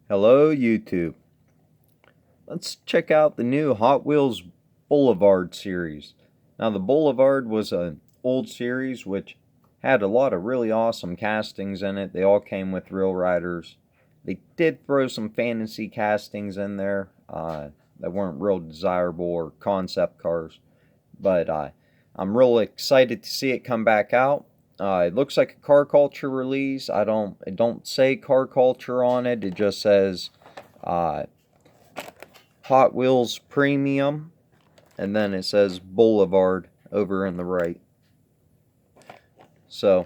Hello YouTube. Let's check out the new Hot Wheels Boulevard series. Now the Boulevard was an old series which had a lot of really awesome castings in it. They all came with real riders. They did throw some fantasy castings in there that weren't real desirable or concept cars. But I'm real excited to see it come back out. It looks like a car culture release. It don't say car culture on it. It just says uh, Hot Wheels Premium, and then it says Boulevard over in the right. So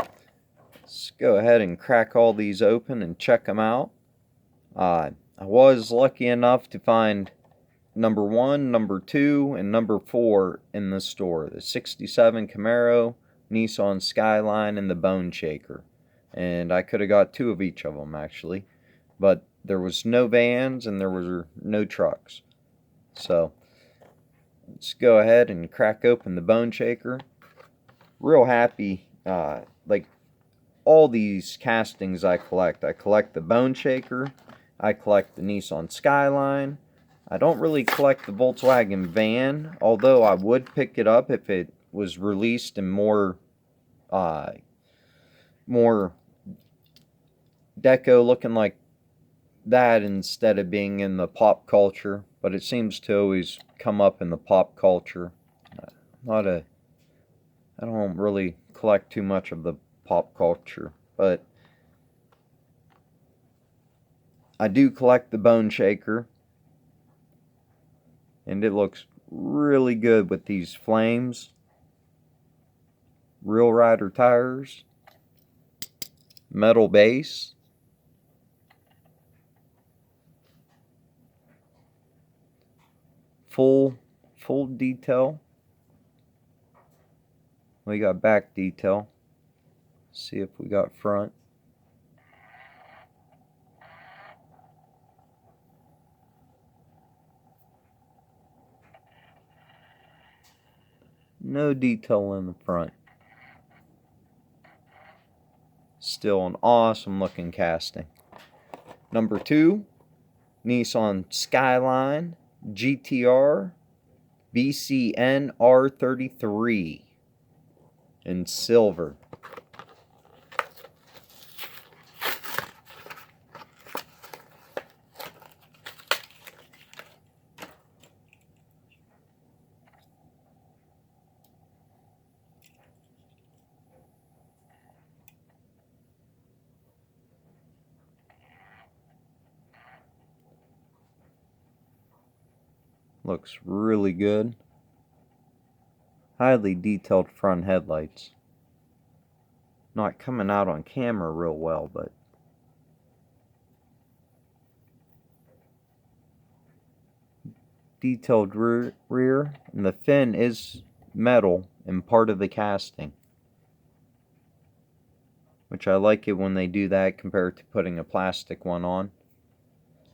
let's go ahead and crack all these open and check them out. I was lucky enough to find number 1, number 2, and number 4 in the store. The 67 Camaro, Nissan Skyline, and the Bone Shaker. And I could have got 2 of each of them actually. But there was no vans and there were no trucks. So let's go ahead and crack open the Bone Shaker. Real happy. Like all these castings I collect. I collect the Bone Shaker. I collect the Nissan Skyline. I don't really collect the Volkswagen van, although I would pick it up if it was released in more deco looking like that instead of being in the pop culture. But it seems to always come up in the pop culture. I don't really collect too much of the pop culture, but I do collect the Bone Shaker. And it looks really good with these flames. Real Rider tires. Metal base. Full detail. We got back detail. See if we got front. No detail in the front. Still an awesome looking casting. Number 2, Nissan Skyline GTR BCN R33 in silver. Looks really good. Highly detailed front headlights. Not coming out on camera real well, but detailed rear, and the fin is metal and part of the casting, which I like it when they do that compared to putting a plastic one on.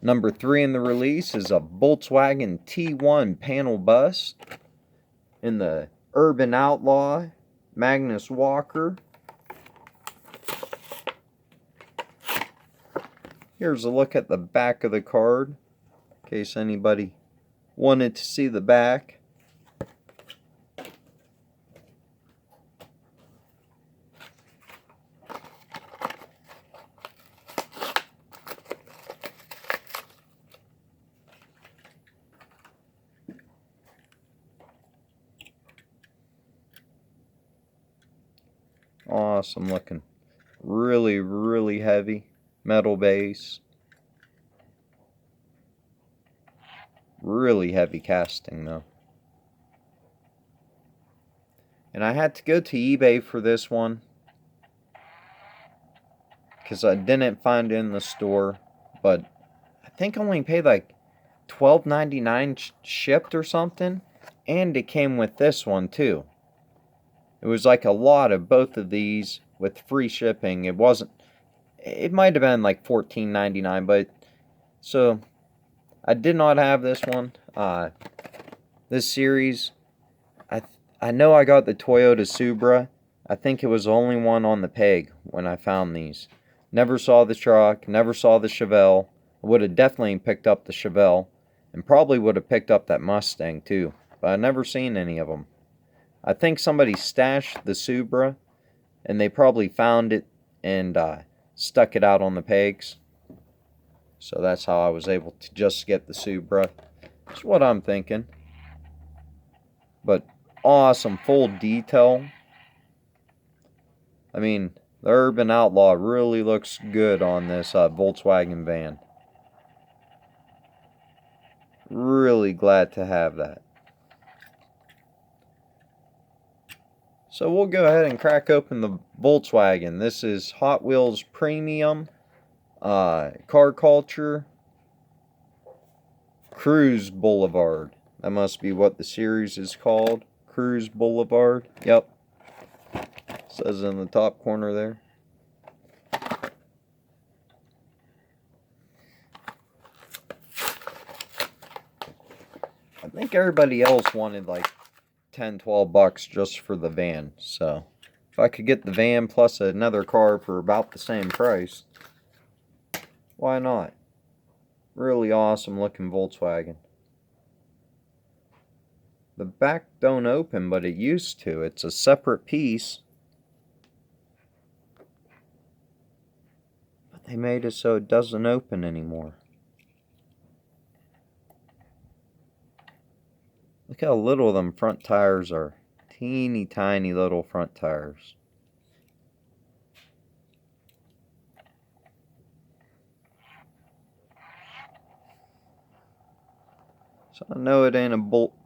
Number 3 in the release is a Volkswagen T1 panel bus in the Urban Outlaw Magnus Walker. Here's a look at the back of the card, in case anybody wanted to see the back. Awesome looking. Really heavy. Metal base. Really heavy casting though. And I had to go to eBay for this one because I didn't find it in the store. But I think I only paid like $12.99 shipped or something. And it came with this one too. It was like a lot of both of these with free shipping. It might have been like $14.99, but so I did not have this one. This series, I know I got the Toyota Supra. I think it was the only one on the peg when I found these. Never saw the truck, never saw the Chevelle. I would have definitely picked up the Chevelle, and probably would have picked up that Mustang too, but I've never seen any of them. I think somebody stashed the Supra, and they probably found it and stuck it out on the pegs. So that's how I was able to just get the Supra. That's what I'm thinking. But awesome full detail. I mean, the Urban Outlaw really looks good on this Volkswagen van. Really glad to have that. So we'll go ahead and crack open the Volkswagen. This is Hot Wheels Premium Car Culture Cruise Boulevard. That must be what the series is called. Cruise Boulevard. Yep. Says in the top corner there. I think everybody else wanted like 10, 12 bucks just for the van. So if I could get the van plus another car for about the same price, why not? Really awesome looking Volkswagen. The back don't open, but it used to. It's a separate piece. But they made it so it doesn't open anymore. Look how little them front tires are. Teeny tiny little front tires. So I know it ain't a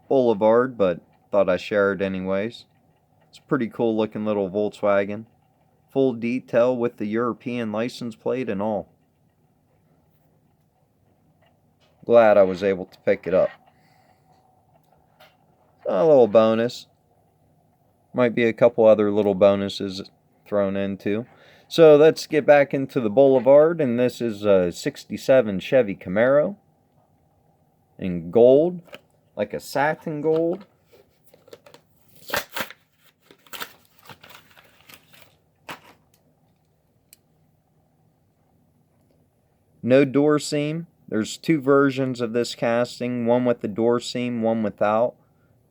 Boulevard, but thought I'd share it anyways. It's a pretty cool looking little Volkswagen. Full detail with the European license plate and all. Glad I was able to pick it up. A little bonus. Might be a couple other little bonuses thrown into. So let's get back into the Boulevard, and this is a 67 Chevy Camaro in gold, like a satin gold. No door seam. There's two versions of this casting, one with the door seam, one without.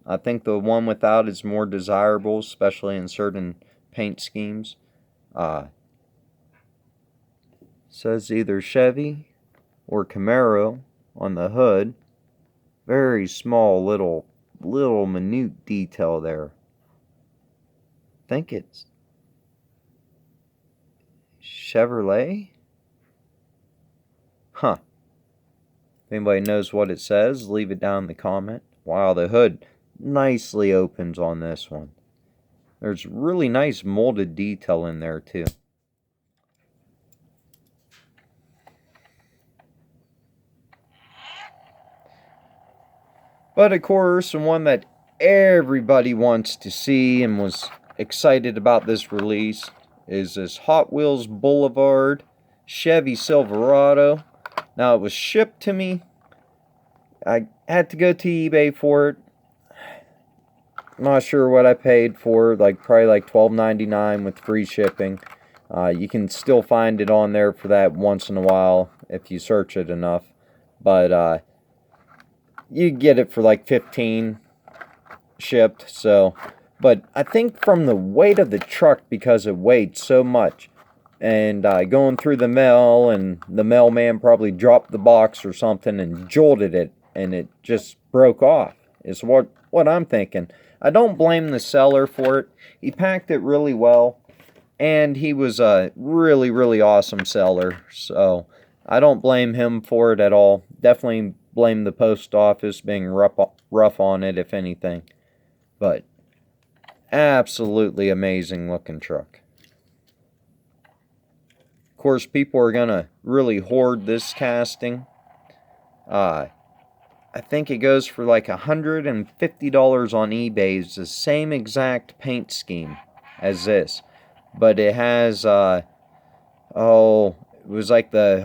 I think the one without is more desirable, especially in certain paint schemes. Says either Chevy or Camaro on the hood. Very small little minute detail there. I think it's Chevrolet? Huh. If anybody knows what it says, leave it down in the comment. Wow, the hood nicely opens on this one. There's really nice molded detail in there too. But of course, the one that everybody wants to see and was excited about this release is this Hot Wheels Boulevard Chevy Silverado. Now, it was shipped to me. I had to go to eBay for it. I'm not sure what I paid for, probably like $12.99 with free shipping. You can still find it on there for that once in a while if you search it enough. But you get it for like $15 shipped. So, but I think from the weight of the truck, because it weighed so much, and going through the mail, and the mailman probably dropped the box or something and jolted it, and it just broke off, is what I'm thinking. I don't blame the seller for it. He packed it really well, and he was a really, really awesome seller, so I don't blame him for it at all. Definitely blame the post office being rough on it, if anything. But absolutely amazing looking truck. Of course, people are gonna really hoard this casting. I think it goes for like $150 on eBay. It's the same exact paint scheme as this, but it has it was like the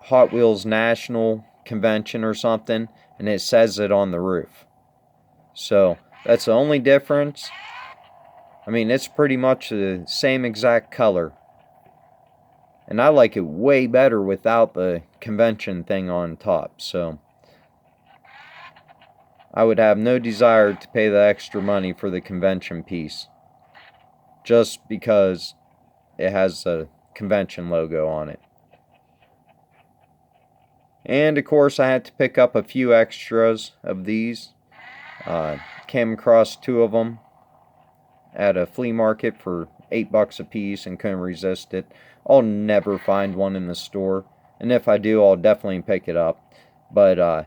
Hot Wheels National Convention or something, and it says it on the roof. So that's the only difference. I mean, it's pretty much the same exact color. And I like it way better without the convention thing on top. So I would have no desire to pay the extra money for the convention piece, just because it has the convention logo on it. And of course I had to pick up a few extras of these. Came across 2 of them at a flea market for $8 a piece and couldn't resist it. I'll never find one in the store, and if I do, I'll definitely pick it up. But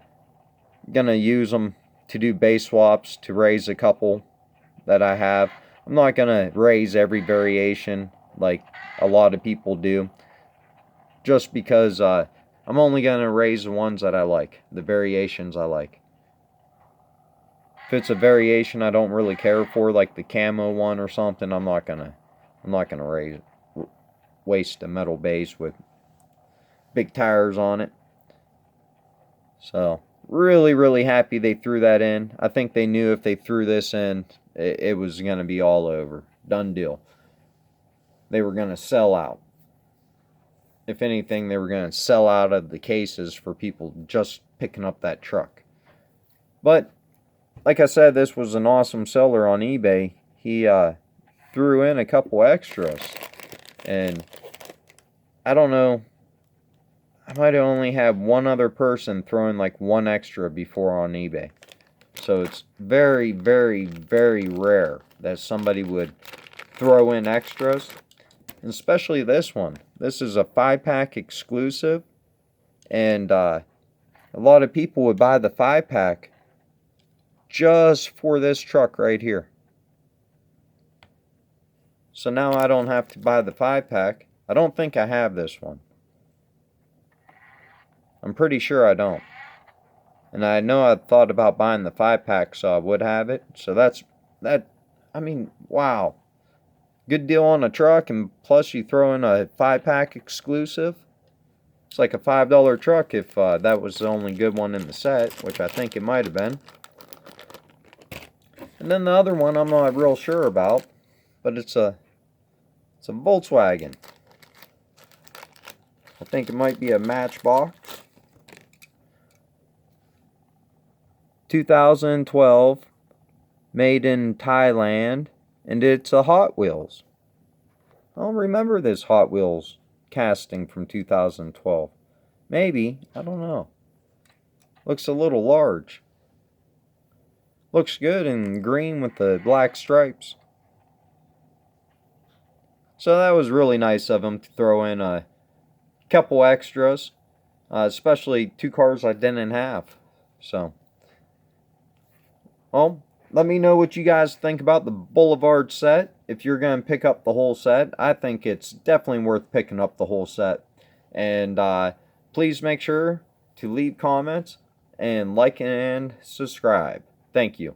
gonna use them to do base swaps to raise a couple that I have. I'm not gonna raise every variation like a lot of people do, just because I'm only gonna raise the ones that I like, the variations I like. If it's a variation I don't really care for, like the camo one or something, I'm not gonna waste a metal base with big tires on it. So really happy they threw that in. I think they knew if they threw this in, it was gonna be all over. Done deal. They were gonna sell out. If anything, they were gonna sell out of the cases for people just picking up that truck. But like I said, this was an awesome seller on eBay. He threw in a couple extras, and I don't know, I might have only had one other person throw in like one extra before on eBay. So it's very rare that somebody would throw in extras, and especially this one. This is a 5-pack exclusive, and a lot of people would buy the 5-pack just for this truck right here. So now I don't have to buy the 5-pack. I don't think I have this one. I'm pretty sure I don't. And I know I thought about buying the 5-pack so I would have it. So I mean, wow. Good deal on a truck, and plus you throw in a 5-pack exclusive. It's like a $5 truck if that was the only good one in the set, which I think it might have been. And then the other one I'm not real sure about, but it's a Volkswagen. I think it might be a Matchbox. 2012, made in Thailand, and it's a Hot Wheels. I don't remember this Hot Wheels casting from 2012. Maybe, I don't know. Looks a little large. Looks good in green with the black stripes. So that was really nice of them to throw in a couple extras, especially 2 cars I didn't have. So, well, let me know what you guys think about the Boulevard set. If you're going to pick up the whole set, I think it's definitely worth picking up the whole set. And please make sure to leave comments and like and subscribe. Thank you.